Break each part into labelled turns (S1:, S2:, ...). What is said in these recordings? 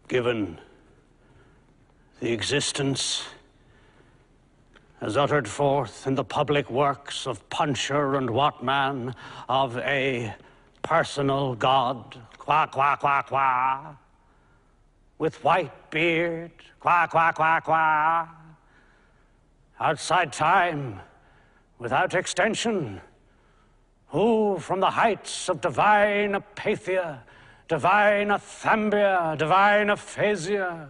S1: given the existence as uttered forth in the public works of Puncher and Watman of a personal God, qua, qua, qua, qua, with white beard, qua, qua, qua, qua, outside time, without extension, who from the heights of divine apathia, divine athambia, divine aphasia,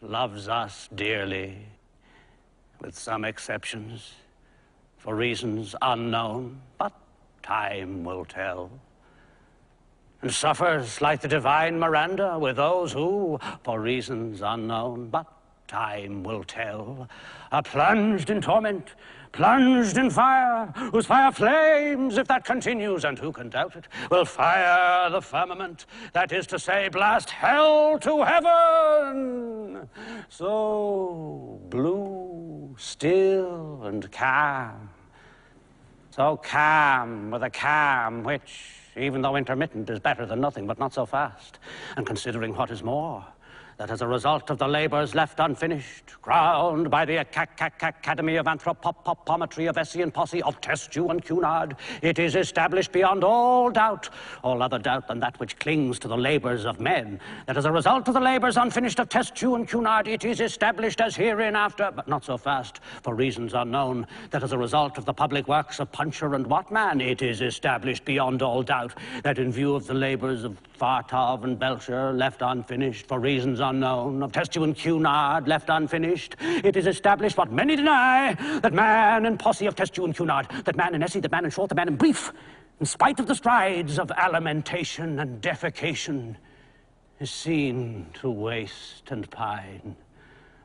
S1: loves us dearly, with some exceptions, for reasons unknown, but time will tell, and suffers like the divine Miranda with those who, for reasons unknown, but time will tell, are plunged in torment, plunged in fire, whose fire flames if that continues, and who can doubt it, will fire the firmament, that is to say, blast hell to heaven. So blue, still, and calm. So calm with a calm which, even though intermittent, is better than nothing, but not so fast. And considering what is more, that as a result of the labors left unfinished, crowned by the Academy of Anthropometry of Essay and Posse of Testu and Cunard, it is established beyond all doubt, all other doubt than that which clings to the labors of men, that as a result of the labors unfinished of Testu and Cunard, it is established as hereinafter, but not so fast, for reasons unknown, that as a result of the public works of Puncher and Watman, it is established beyond all doubt that in view of the labors of Fartov and Belcher, left unfinished for reasons unknown, of Testu and Cunard, left unfinished, it is established what many deny, that man and posse of Testu and Cunard, that man in essay, that man in short, that man in brief, in spite of the strides of alimentation and defecation, is seen to waste and pine.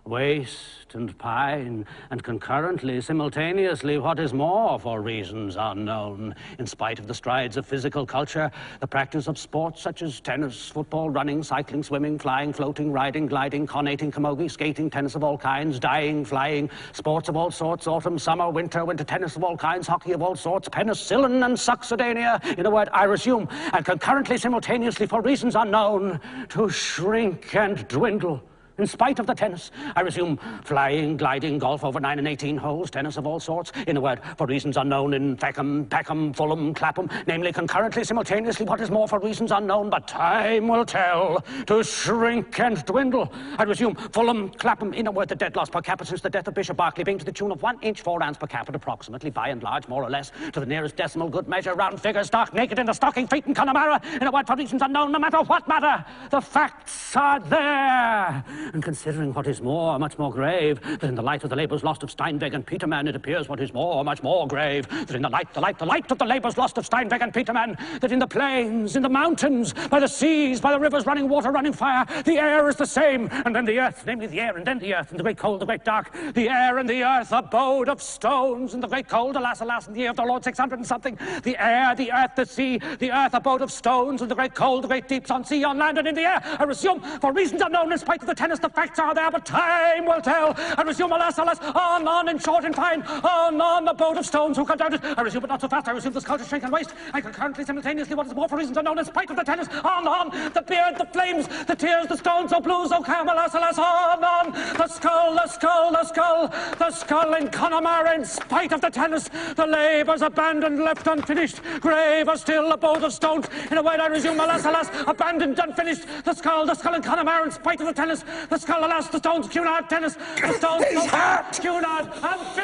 S1: Waste and pine, and concurrently, simultaneously, what is more, for reasons unknown, in spite of the strides of physical culture, the practice of sports such as tennis, football, running, cycling, swimming, flying, floating, riding, gliding, conating, camogie, skating, tennis of all kinds, dying, flying, sports of all sorts, autumn, summer, winter tennis of all kinds, hockey of all sorts, penicillin and succedanea, in a word, I resume, and concurrently, simultaneously, for reasons unknown, to shrink and dwindle. In spite of the tennis, I resume flying, gliding, golf over 9 and 18 holes, tennis of all sorts, in a word, for reasons unknown in Peckham, Fulham, Clapham, namely concurrently, simultaneously, what is more for reasons unknown, but time will tell, to shrink and dwindle. I resume Fulham, Clapham, in a word, the dead loss per capita since the death of Bishop Berkeley being to the tune of 1 inch 4 ounce per capita, approximately, by and large, more or less, to the nearest decimal, good measure, round figure, stark naked in the stocking feet in Connemara, in a word, for reasons unknown, no matter what matter, the facts are there. And considering what is more, much more grave, that in the light of the labours lost of Steinweg and Petermann, it appears what is more, much more grave, that in the light of the labours lost of Steinweg and Petermann, that in the plains, in the mountains, by the seas, by the rivers running water, running fire, the air is the same, and then the earth, namely the air, and then the earth, and the great cold, the great dark, the air and the earth, abode of stones, and the great cold, alas, alas, in the year of the Lord 600 and something, the air, the earth, the sea, the earth, abode of stones, and the great cold, the great deeps, on sea, on land, and in the air. I resume, for reasons unknown, in spite of the tennis, the facts are there, but time will tell. I resume, alas, alas, on, in short and fine, on, the boat of stones, who can doubt it? I resume, but not so fast. I resume the sculpture, shrink and waste. I concurrently, simultaneously, what is more for reasons unknown, in spite of the tennis, on, the beard, the flames, the tears, the stones, so blue, so calm, alas, alas, on, the skull, the skull, the skull, the skull in Connemara, in spite of the tennis, the labours abandoned, left unfinished, graver still, the boat of stones. In a word, I resume, alas, alas, abandoned, unfinished, the skull in Connemara, in spite of the tennis, the skull, alas, the stones, Cunard, tennis, the stones, Cunard, unfinished.